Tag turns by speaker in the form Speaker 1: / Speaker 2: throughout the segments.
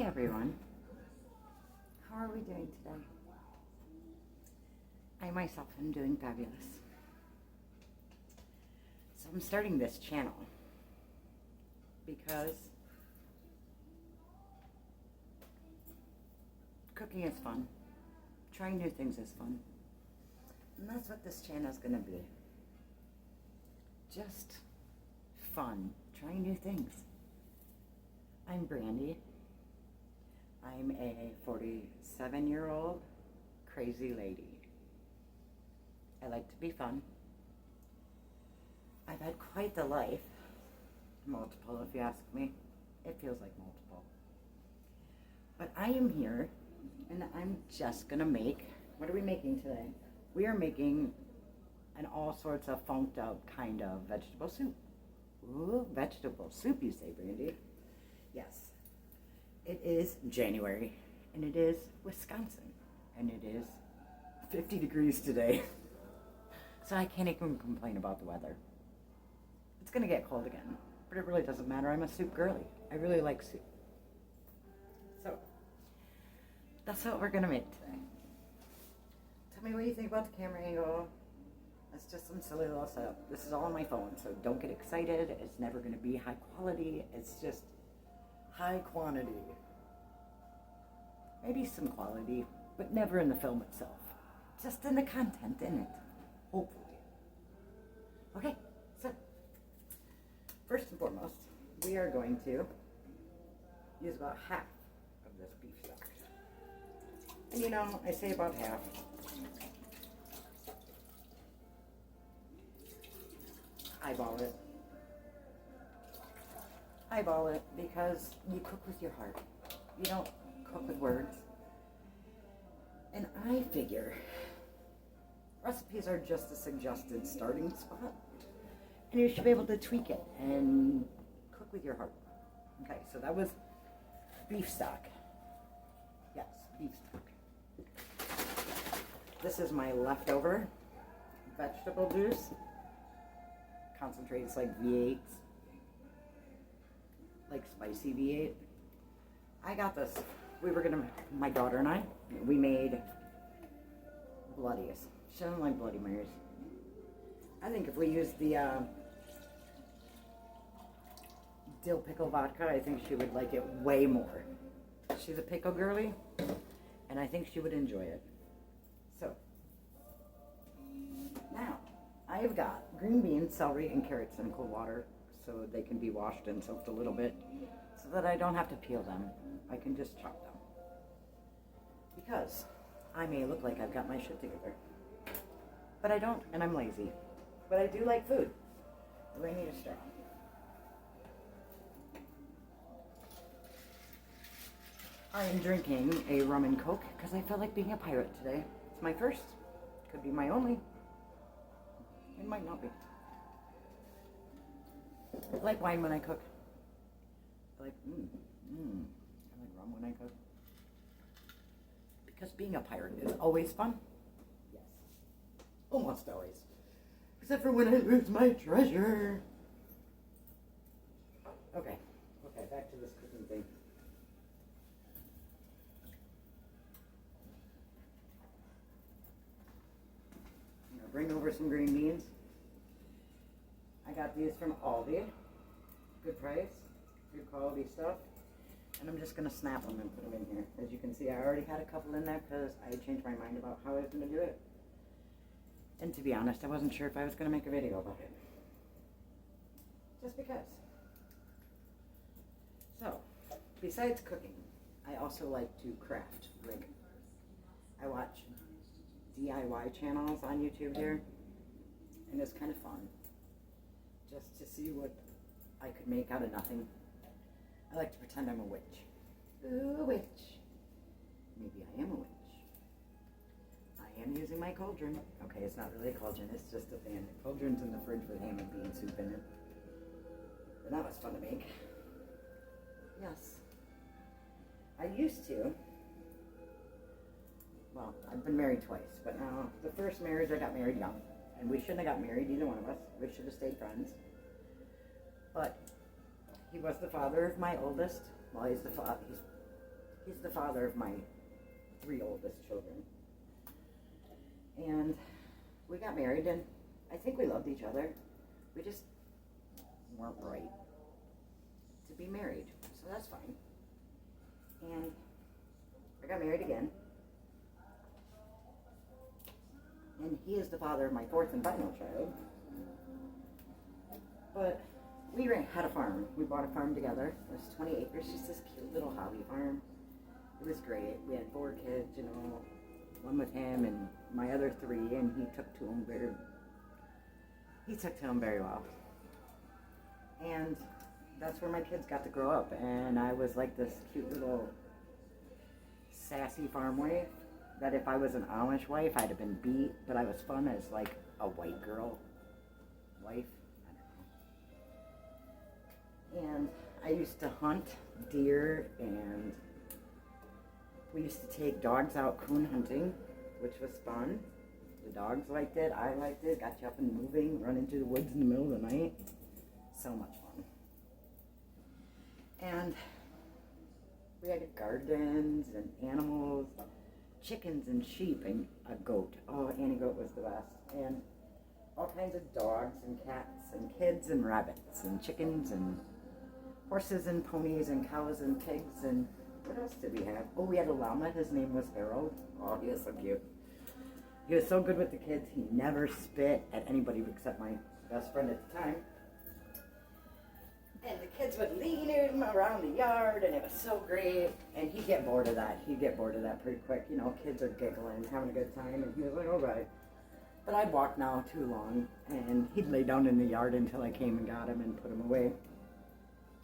Speaker 1: Hey everyone, how are we doing today? I myself am doing fabulous. So I'm starting this channel because cooking is fun. Trying new things is fun. And that's what this channel is going to be. Just fun, trying new things. I'm Brandy. I'm a 47-year-old crazy lady. I like to be fun. I've had quite the life. Multiple, if you ask me. It feels like multiple. But I am here, and I'm just gonna make, what are we making today? We are making an all sorts of funked up kind of vegetable soup. Ooh, vegetable soup, you say, Brandy? Yes. It is January, and it is Wisconsin, and it is 50 degrees today. So I can't even complain about the weather. It's gonna get cold again, but it really doesn't matter. I'm a soup girly. I really like soup. So, that's what we're gonna make today. Tell me what you think about the camera angle. That's just some silly little setup. This is all on my phone, so don't get excited. It's never gonna be high quality. It's just high quantity. Maybe some quality, but never in the film itself. Just in the content in it, hopefully. Okay, so first and foremost, we are going to use about half of this beef stock. And you know, I say about half. Eyeball it. Eyeball it because you cook with your heart. You don't cook with words. And I figure recipes are just a suggested starting spot. And you should be able to tweak it and cook with your heart. Okay, so that was beef stock. Yes, beef stock. This is my leftover vegetable juice. Concentrates like V8s. Like spicy V8. I got this. My daughter and I, we made Bloodies. She doesn't like Bloody Marys. I think if we use the dill pickle vodka, I think she would like it way more. She's a pickle girly, and I think she would enjoy it. So, now, I've got green beans, celery, and carrots in cold water so they can be washed and soaked a little bit so that I don't have to peel them. I can just chop them. Because I may look like I've got my shit together. But I don't, and I'm lazy. But I do like food. Do I need a straw? I am drinking a rum and coke because I felt like being a pirate today. It's my first. Could be my only. It might not be. I like wine when I cook. I like, I like rum when I cook. Because being a pirate is always fun. Yes. Almost always. Except for when I lose my treasure. Okay, back to this cooking thing. I'm gonna bring over some green beans. I got these from Aldi. Good price, good quality stuff. And I'm just gonna snap them and put them in here. As you can see, I already had a couple in there because I changed my mind about how I was gonna do it. And to be honest, I wasn't sure if I was gonna make a video about it. Just because. So, besides cooking, I also like to craft. Like, I watch DIY channels on YouTube here, and it's kind of fun. Just to see what I could make out of nothing. I like to pretend I'm a witch. Ooh, a witch. Maybe I am a witch. I am using my cauldron. Okay, it's not really a cauldron, it's just a fan. The cauldron's in the fridge with ham and bean soup in it. But that was fun to make. Yes. I used to. Well, I've been married twice, but now the first marriage I got married young. And we shouldn't have got married, either one of us. We should have stayed friends. But he was the father of my oldest. Well, he's He's the father of my 3 oldest children. And we got married, and I think we loved each other. We just weren't right to be married, so that's fine. And I got married again. And he is the father of my 4th and final child. But we had a farm. We bought a farm together. It was 20 acres, just this cute little hobby farm. It was great. We had 4 kids, you know, 1 with him and my other 3, and he took to them very well. And that's where my kids got to grow up, and I was like this cute little sassy farm wife that if I was an Amish wife, I'd have been beat, but I was fun as like a white girl wife. I don't know. And I used to hunt deer, and we used to take dogs out coon hunting, which was fun. The dogs liked it, I liked it, got you up and moving, running through the woods in the middle of the night. So much fun. And we had gardens and animals, chickens and sheep and a goat. Oh, Annie goat was the best. And all kinds of dogs and cats and kids and rabbits and chickens and horses and ponies and cows and pigs. And what else did we have? Oh, we had a llama. His name was Harold. Oh, he was so cute. He was so good with the kids. He never spit at anybody except my best friend at the time. And the kids would lead him around the yard, and it was so great. And he'd get bored of that. He'd get bored of that pretty quick. You know, kids are giggling, having a good time, and he was like, all right. But I'd walk now too long, and he'd lay down in the yard until I came and got him and put him away.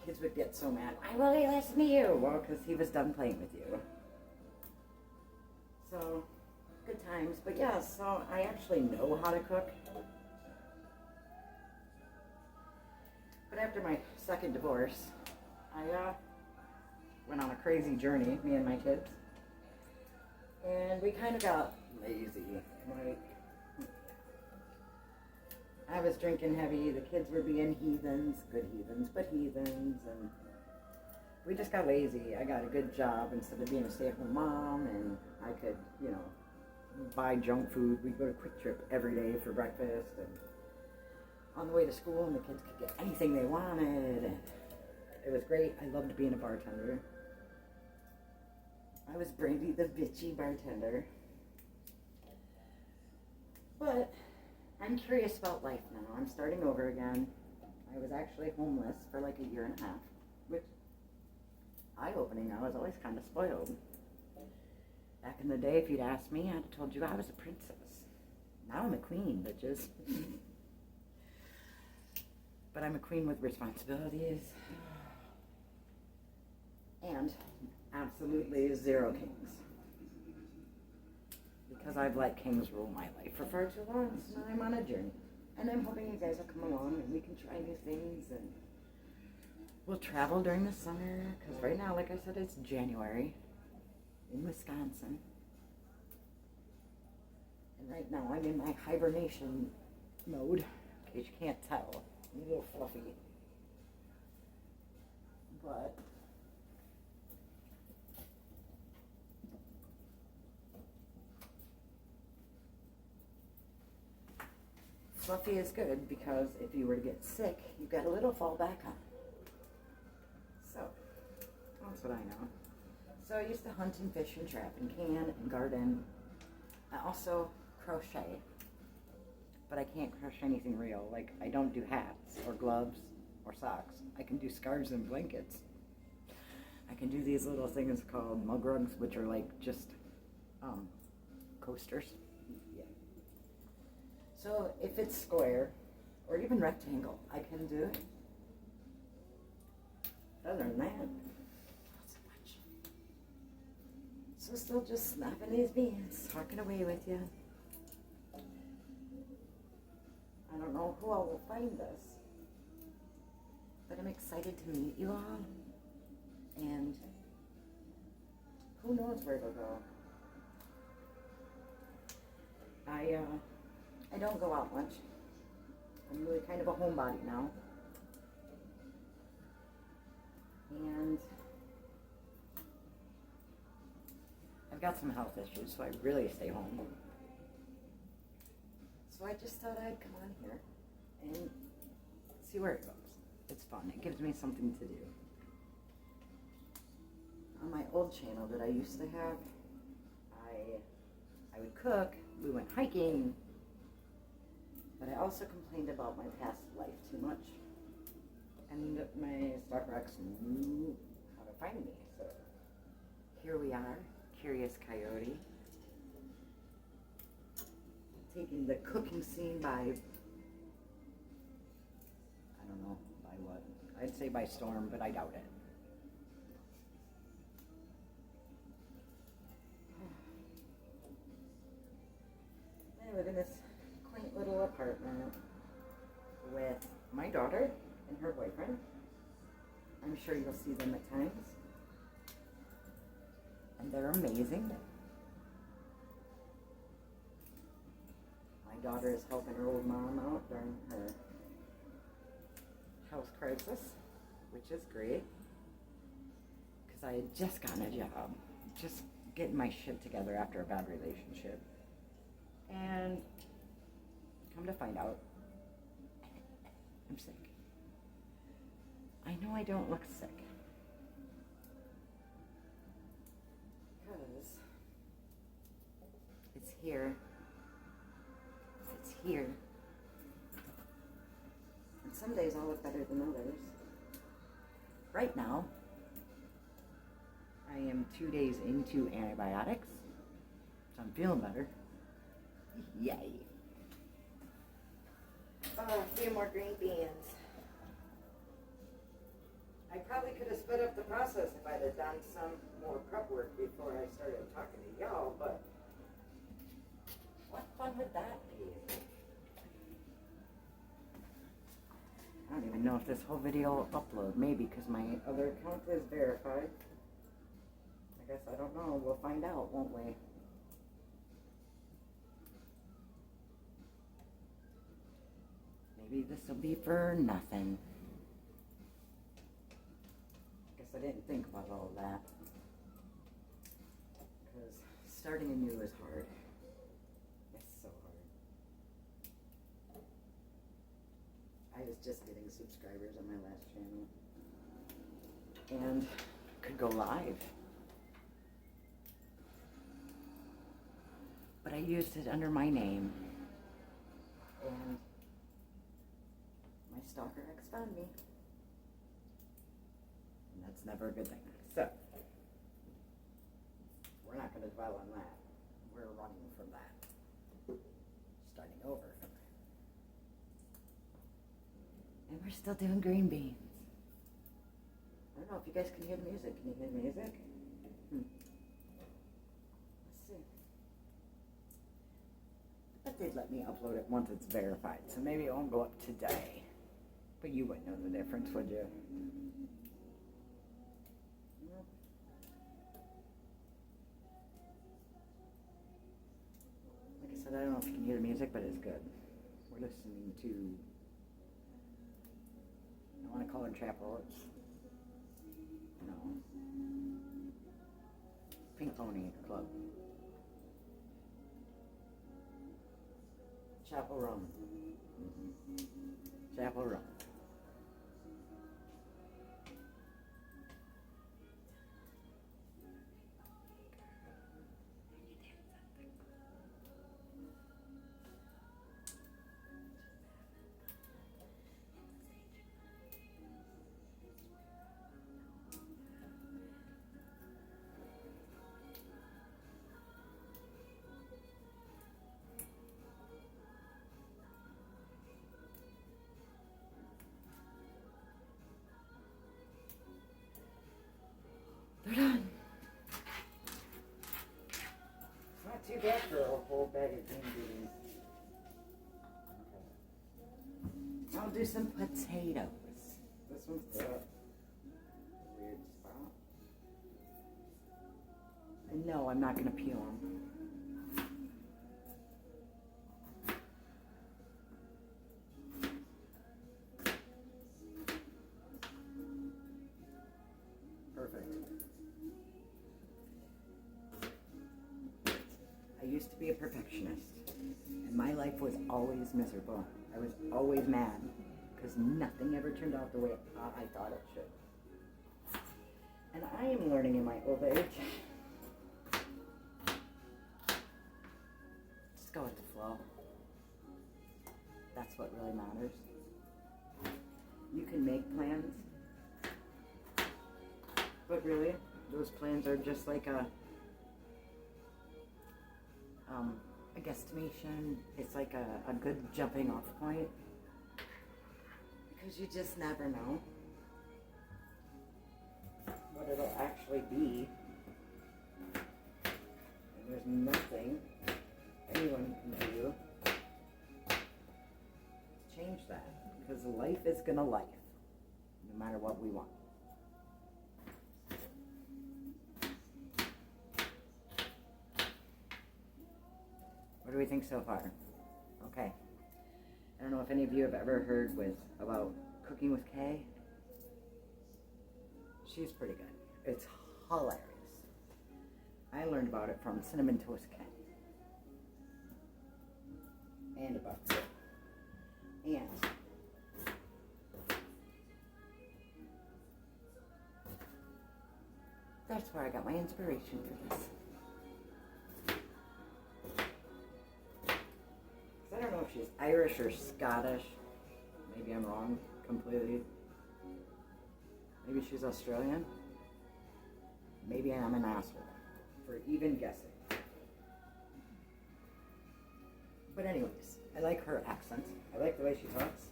Speaker 1: Kids would get so mad. Why will he listen to you? Well, because he was done playing with you. So, good times. But yeah, so I actually know how to cook. But after my 2nd divorce, I went on a crazy journey, me and my kids. And we kind of got lazy. Like, I was drinking heavy, the kids were being heathens, good heathens, but heathens, and we just got lazy. I got a good job instead of being a stay-at-home mom, and I could, you know, buy junk food. We'd go to Quick Trip every day for breakfast, and on the way to school, and the kids could get anything they wanted, and it was great. I loved being a bartender. I was Brandy the bitchy bartender. But I'm curious about life now. I'm starting over again. I was actually homeless for like a year and a half, which eye-opening. I was always kind of spoiled. Back in the day, if you'd asked me, I'd have told you I was a princess. Now I'm a queen, bitches. But I'm a queen with responsibilities. And absolutely 0 kings. Because I've let kings rule my life for far too long, so now I'm on a journey. And I'm hoping you guys will come along and we can try new things, and we'll travel during the summer, because right now, like I said, it's January in Wisconsin. And right now I'm in my hibernation mode, in case you can't tell. I'm a little fluffy. But fluffy is good, because if you were to get sick, you've got a little fall back on. So, that's what I know. So I used to hunt and fish and trap and can and garden. I also crochet. But I can't crochet anything real. Like, I don't do hats or gloves or socks. I can do scarves and blankets. I can do these little things called mug rugs, which are like just coasters. Yeah. So if it's square or even rectangle, I can do it. Other than that, not so much. So still just snapping these beans, talking away with you. I don't know who all will find this, but I'm excited to meet you all, and who knows where it'll go. I don't go out much. I'm really kind of a homebody now, and got some health issues, so I really stay home. So I just thought I'd come on here and see where it goes. It's fun. It gives me something to do. On my old channel that I used to have, I would cook, we went hiking, but I also complained about my past life too much. And my StockRox knew how to find me, so here we are, Curious Coyote, taking the cooking scene by, I don't know, by what? I'd say by storm, but I doubt it. I live in this quaint little apartment with my daughter and her boyfriend. I'm sure you'll see them at times. And they're amazing. My daughter is helping her old mom out during her health crisis, which is great. Because I had just gotten a job, just getting my shit together after a bad relationship. And come to find out, I'm sick. I know I don't look sick. Because it's here. It's here. And some days I'll look better than others. Right now, I am 2 days into antibiotics, so I'm feeling better. Yay. Oh, a few more green beans. I probably could have sped up the process if I'd have done some more prep work before I started talking to y'all, but what fun would that be? I don't even know if this whole video will upload. Maybe, because my other account is verified. I guess I don't know. We'll find out, won't we? Maybe this will be for nothing. Guess I didn't think about all that. Because starting anew is hard. It's so hard. I was just getting subscribers on my last channel. And could go live. But I used it under my name. And my stalker ex found me. And that's never a good thing. So, we're not going to dwell on that. We're running from that. Starting over from that. And we're still doing green beans. I don't know if you guys can hear the music. Can you hear the music? Let's see. But they'd let me upload it once it's verified, so maybe it won't go up today. But you wouldn't know the difference, would you? No. Like I said, I don't know if you can hear the music, but it's good. We're listening to, I want to call it Chapel. It's, no, Pink Pony Club. Chapel Run. Chapel Run. They're done. It's not too bad for a whole bag of green beans. Okay. I'll do some potatoes. This one's got a weird spot. And no, I'm not going to peel them. Perfect. used to be a perfectionist, and my life was always miserable. I was always mad because nothing ever turned out the way I thought it should. And I am learning in my old age, just go with the flow. That's what really matters. You can make plans, but really, those plans are just like a guesstimation. It's like a good jumping off point, because you just never know what it'll actually be. And there's nothing anyone can do to change that, because life is gonna life, no matter what we want. What do we think so far? Okay. I don't know if any of you have ever heard about Cooking with Kay. She's pretty good. It's hilarious. I learned about it from Cinnamon Toast Kay. And about it. And that's where I got my inspiration for this. I don't know if she's Irish or Scottish. Maybe I'm wrong completely. Maybe she's Australian. Maybe I'm an asshole for even guessing. But anyways, I like her accent. I like the way she talks.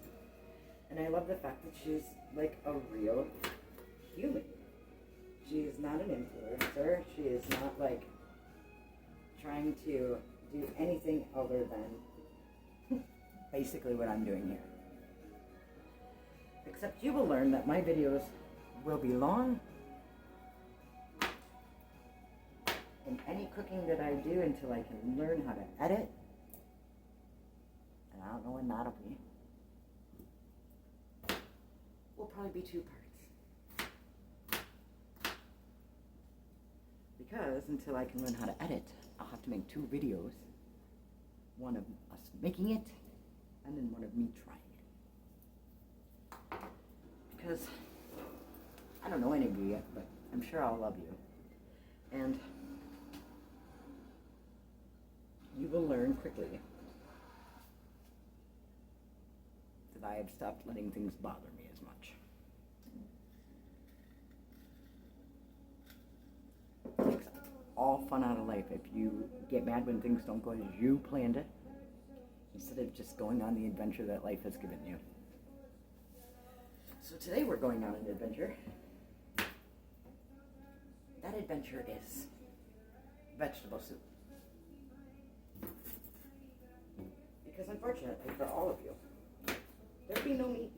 Speaker 1: And I love the fact that she's like a real human. She is not an influencer. She is not like trying to do anything other than basically what I'm doing here. Except you will learn that my videos will be long, and any cooking that I do until I can learn how to edit, and I don't know when that'll be, will probably be 2 parts. Because until I can learn how to edit, I'll have to make 2 videos. One of us making it, and then one of me trying it. Because I don't know any of you yet, but I'm sure I'll love you. And you will learn quickly that I have stopped letting things bother me as much. It takes all fun out of life if you get mad when things don't go as you planned it, instead of just going on the adventure that life has given you. So today we're going on an adventure. That adventure is vegetable soup. Because unfortunately for all of you, there'll be no meat.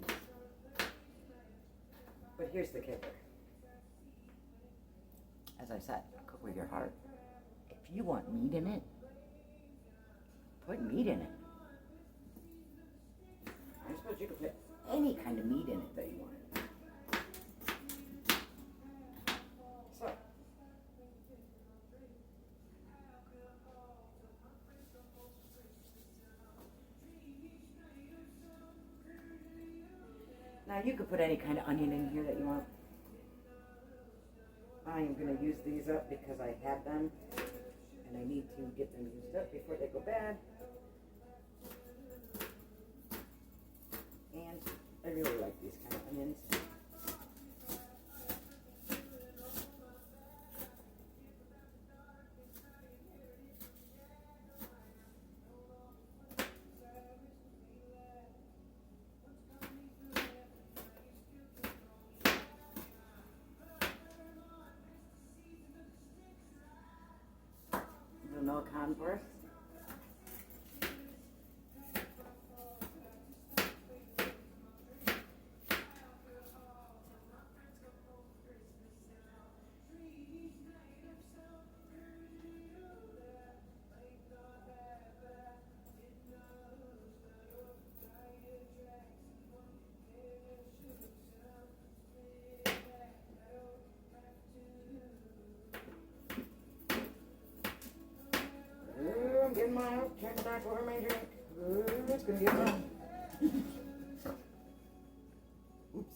Speaker 1: But here's the kicker. As I said, cook with your heart. If you want meat in it, put meat in it. I suppose you could put any kind of meat in it that you want. So, now you could put any kind of onion in here that you want. I am going to use these up because I had them and I need to get them used up before they go bad. And I really like these kind of onions. No Converse. in my house, turn back over my drink. Ooh, it's gonna get fun. Oops.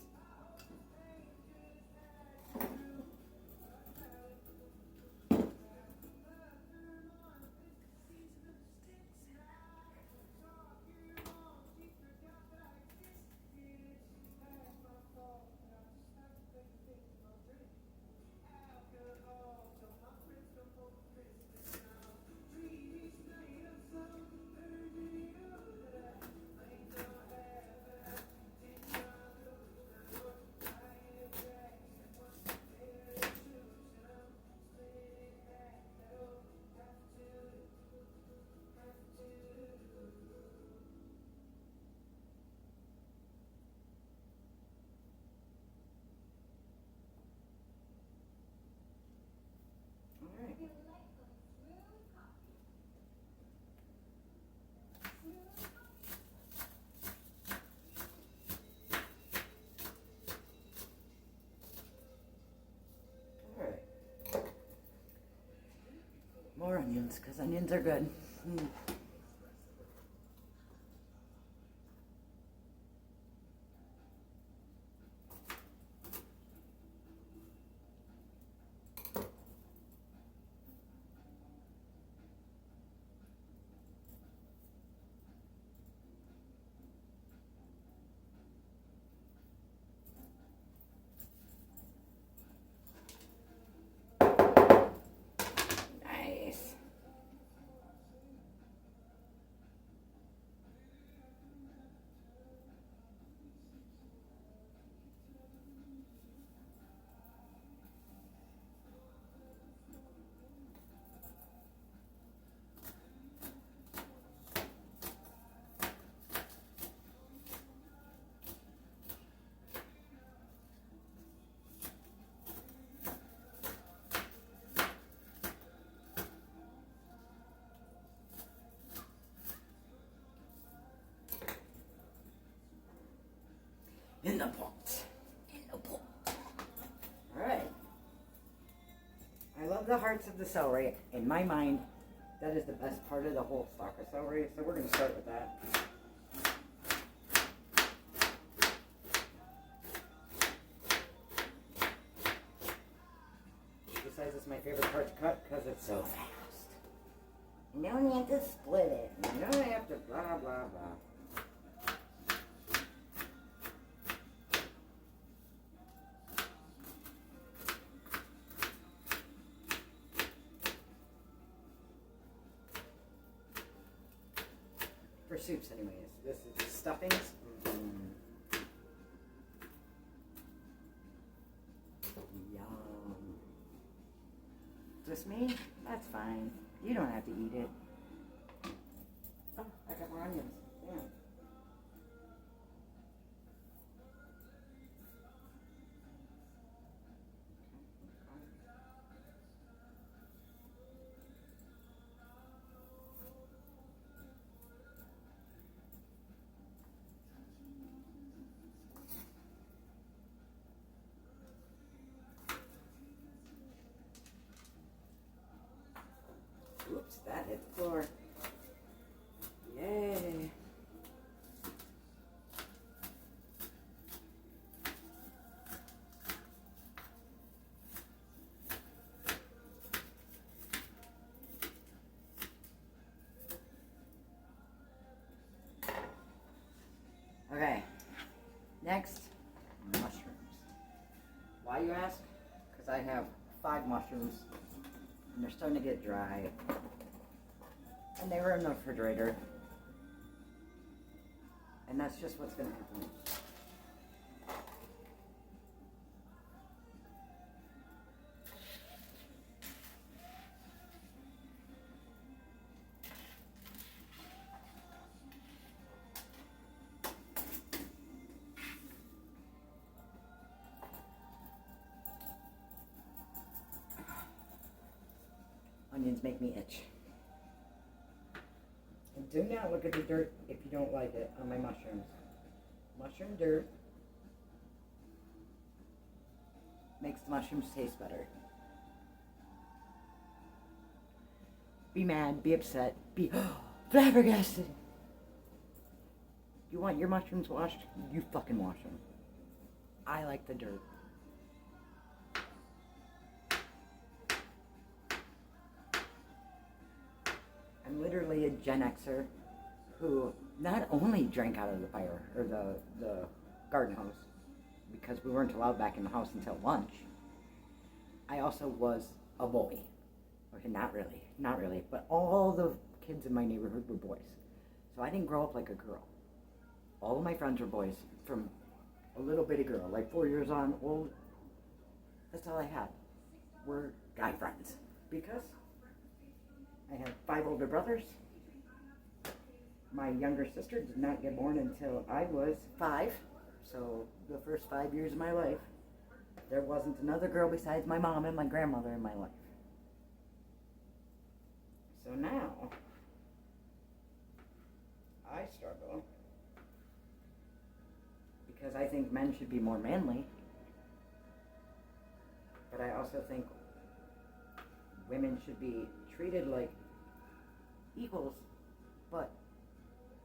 Speaker 1: More onions, because onions are good. Nice. In the pot. In the pot. Alright. I love the hearts of the celery. In my mind, that is the best part of the whole stalk of celery, so we're going to start with that. Besides, it's my favorite part to cut because it's so fast. You don't have to split it. You don't have to blah, blah, blah. For soups, anyways. This is the stuffings. Yum. Just me? That's fine. You don't have to eat it. Oh, I got more onions. Damn. Oops, that hit the floor. Yay. Okay, next, mushrooms. Why, you ask? Because I have 5 mushrooms. And they're starting to get dry. And they were in the refrigerator. And that's just what's going to happen. Onions make me itch. And do not look at the dirt if you don't like it on my mushrooms. Mushroom dirt makes the mushrooms taste better. be mad, be upset, be flabbergasted. You want your mushrooms washed? You fucking wash them. I like the dirt. I'm literally a Gen Xer who not only drank out of the fire, or the garden hose, because we weren't allowed back in the house until lunch. I also was a boy. Okay, not really, but all the kids in my neighborhood were boys. So I didn't grow up like a girl. All of my friends were boys, from a little bitty girl, like 4 years on old. That's all I had, were guy friends. Because I have 5 older brothers. My younger sister did not get born until I was 5. So the first 5 years of my life, there wasn't another girl besides my mom and my grandmother in my life. So now, I struggle because I think men should be more manly, but I also think women should be treated like equals, but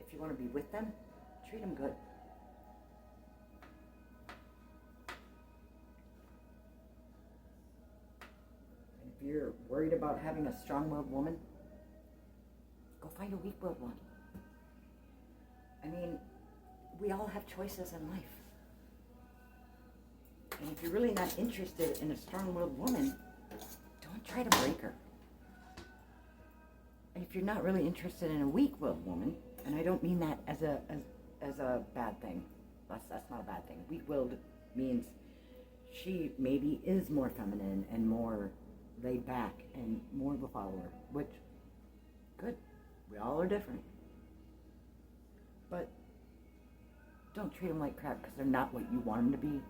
Speaker 1: if you want to be with them, treat them good. And if you're worried about having a strong-willed woman, go find a weak-willed one. I mean, we all have choices in life. And if you're really not interested in a strong-willed woman, don't try to break her. And if you're not really interested in a weak-willed woman, and I don't mean that as a bad thing. That's not a bad thing. Weak-willed means she maybe is more feminine and more laid back and more of a follower, which, good. We all are different. But don't treat them like crap because they're not what you want them to be.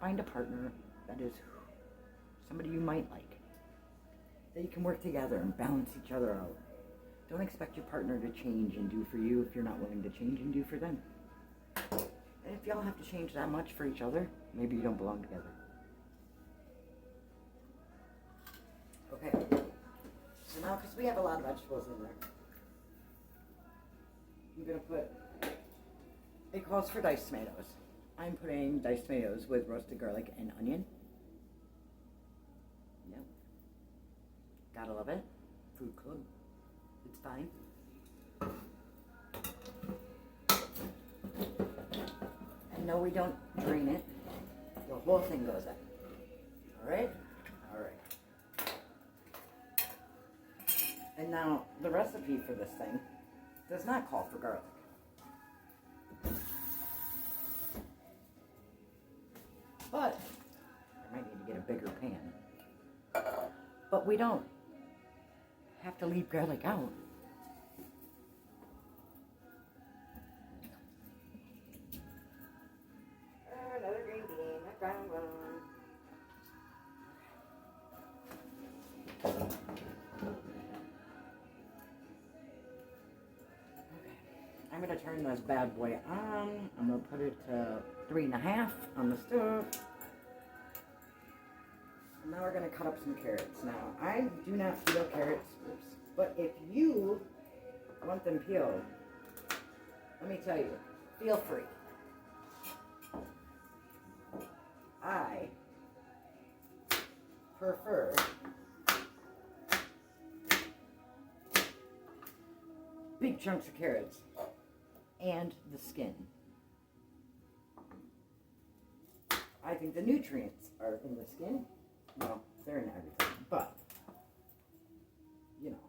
Speaker 1: Find a partner that is somebody you might like, that you can work together and balance each other out. Don't expect your partner to change and do for you if you're not willing to change and do for them. And if y'all have to change that much for each other, maybe you don't belong together. Okay. So now, because we have a lot of vegetables in there, I'm going to put, it calls for diced tomatoes. I'm putting diced tomatoes with roasted garlic and onion. Yep. Gotta love it. Food club. It's fine. And no, we don't drain it. The whole thing goes in. Alright? Alright. And now, the recipe for this thing does not call for garlic. But I might need to get a bigger pan. But we don't have to leave garlic out. Another green bean, I found one. I'm going to turn this bad boy on. I'm going to put it to 3.5 on the stove. And now we're going to cut up some carrots. Now, I do not peel carrots, but if you want them peeled, let me tell you, feel free. I prefer big chunks of carrots and the skin. I think the nutrients are in the skin. Well, they're in everything, but, you know.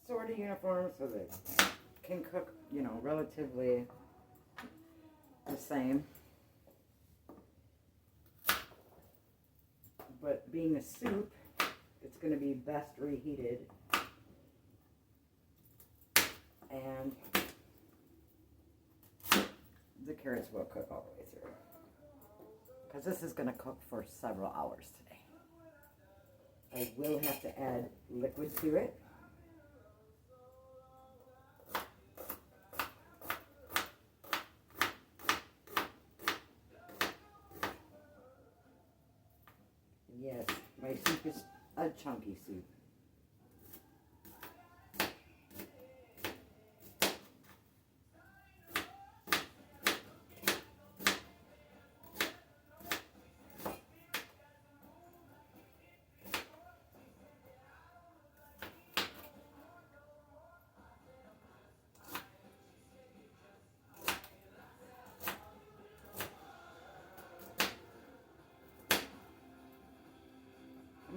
Speaker 1: Sort of uniform so they can cook, you know, relatively the same. But being a soup, it's going to be best reheated. And the carrots will cook all the way through. Because this is going to cook for several hours today. I will have to add liquid to it. Yes, my soup is a chunky soup.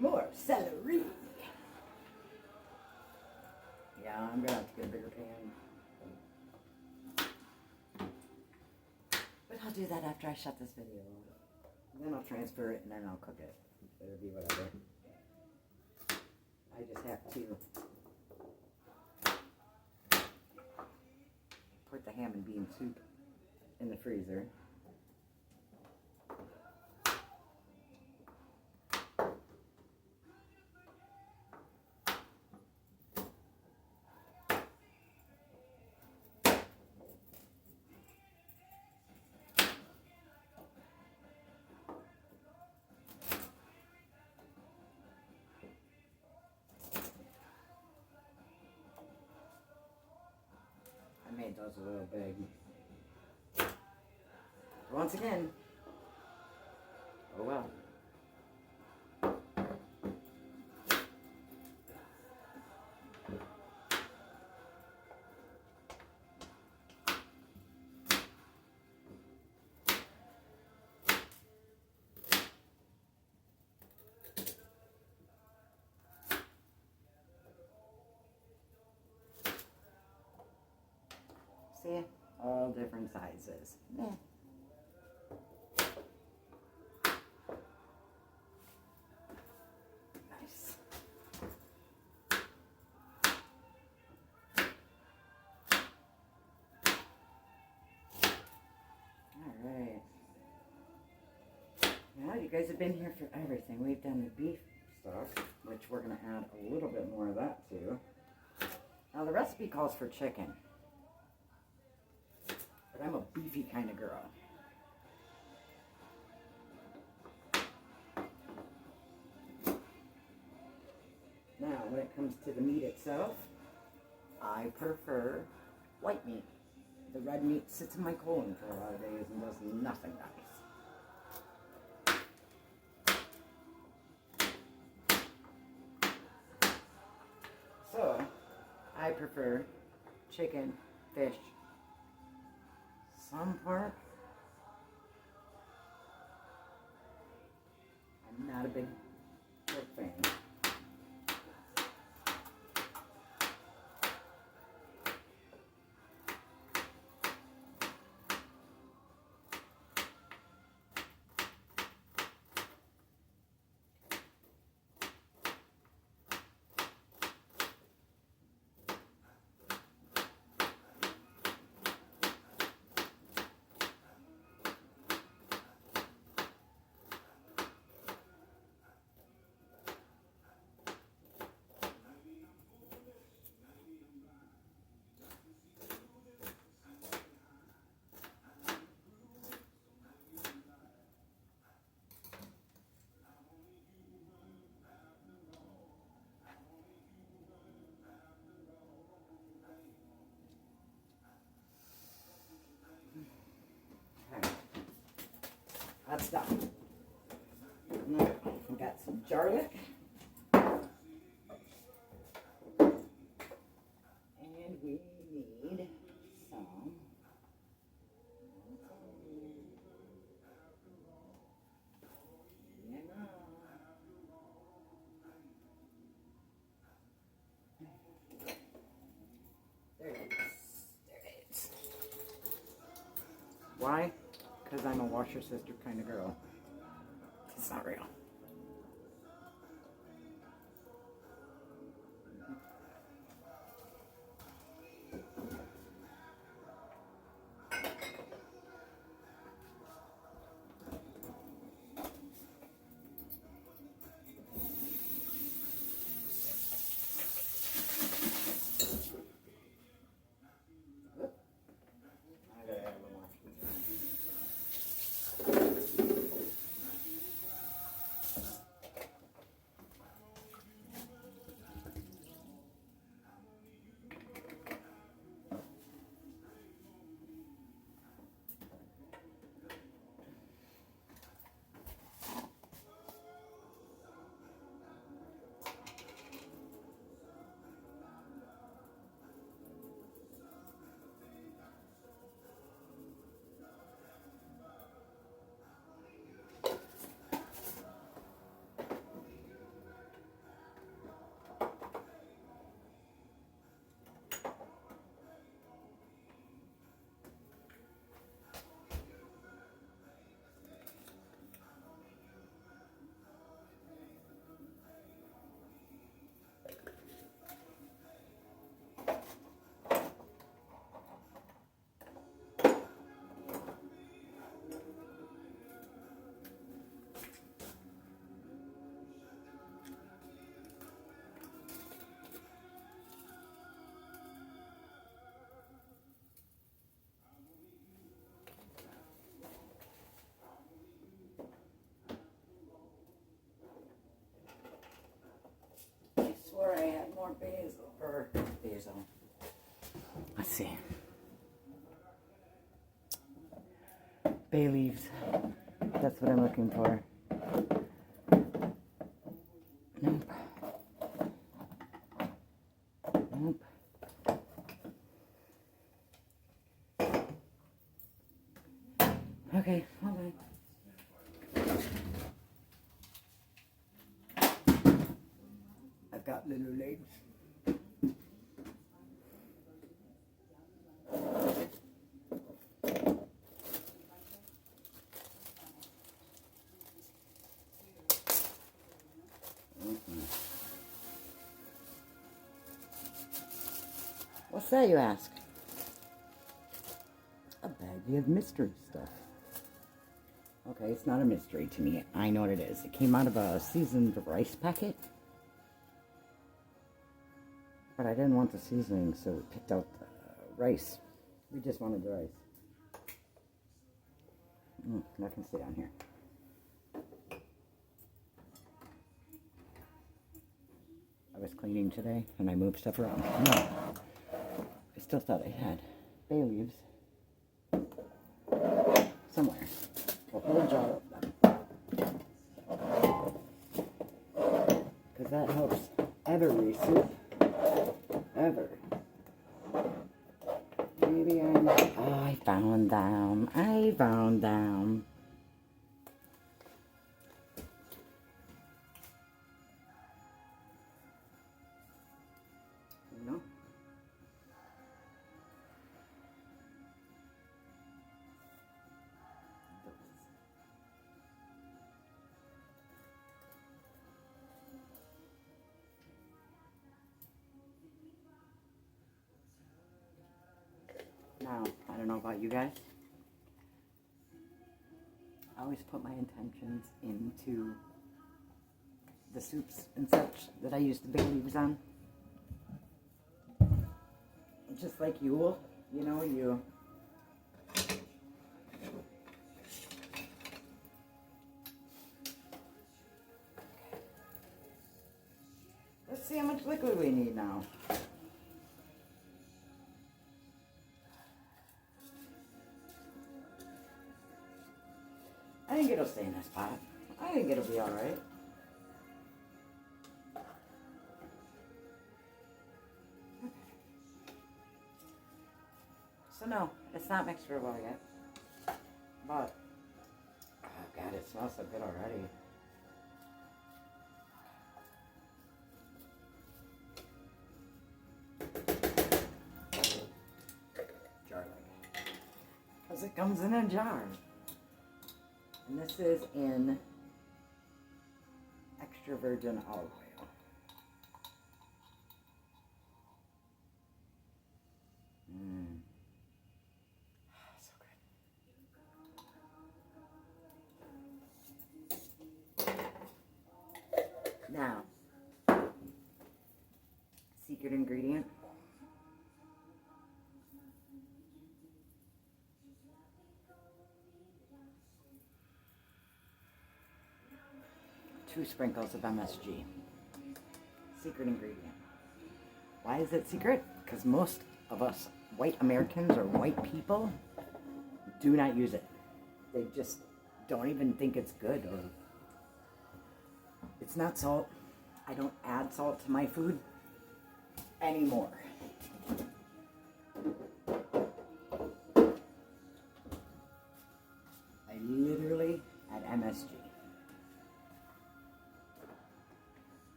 Speaker 1: More celery. Yeah, I'm gonna have to get a bigger pan. But I'll do that after I shut this video off. Then I'll transfer it and then I'll cook it. It'll be whatever. I just have to put the ham and bean soup in the freezer. I made those a little big. Once again, oh well. See, all different sizes. Yeah. Nice. All right. Now you guys have been here for everything. We've done the beef stuff, which we're going to add a little bit more of that too. Now the recipe calls for chicken. But I'm a beefy kind of girl. Now, when it comes to the meat itself, I prefer white meat. The red meat sits in my colon for a lot of days and does nothing nice. So, I prefer chicken, fish, some pork. I'm not a big pork fan. That's done. Now, we got some garlic. And we need some. There it is. There it is. Why? Because I'm a wash your sister kind of girl. It's not real. basil or basil. Let's see. Bay leaves. That's what I'm looking for. Nope. Nope. Okay, hold on. I've got little legs. What's that, you ask? A baggie of mystery stuff. Okay, it's not a mystery to me. I know what it is. It came out of a seasoned rice packet. But I didn't want the seasoning, so we picked out the rice. We just wanted the rice. That can stay on here. I was cleaning today, and I moved stuff around. No. I still thought I had bay leaves somewhere. A whole jar of them. Because that helps every soup. Ever. Maybe I'm... Oh, I found them. I found them. No? Now, I don't know about you guys. I always put my intentions into the soups and such that I use the bay leaves on. Just like Yule, you know, you... Let's see how much liquid we need now. I think it'll stay in this pot. I think it'll be alright. So no, it's not mixed real well yet. But, oh god, it smells so good already. Jar like. Because it comes in a jar. And this is in extra virgin olive oil. So good. Now, secret ingredient. Two sprinkles of MSG. Secret ingredient. Why is it secret? Because most of us white Americans or white people do not use it. They just don't even think it's good, or it's not salt. I don't add salt to my food anymore. I literally add MSG.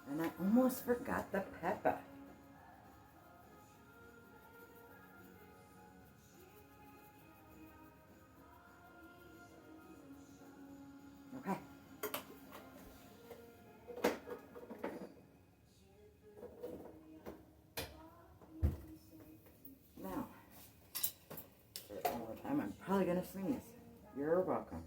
Speaker 1: And I almost forgot the pepper. Okay. Now, for one more time, I'm probably going to sneeze. You're welcome.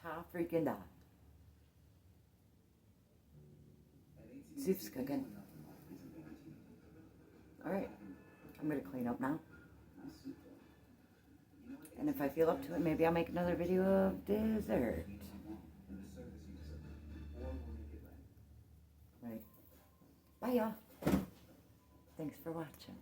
Speaker 1: Ta freaking da. Soup's cooking. Alright, I'm gonna clean up now. And if I feel up to it, maybe I'll make another video of dessert. Right. Bye, y'all. Thanks for watching.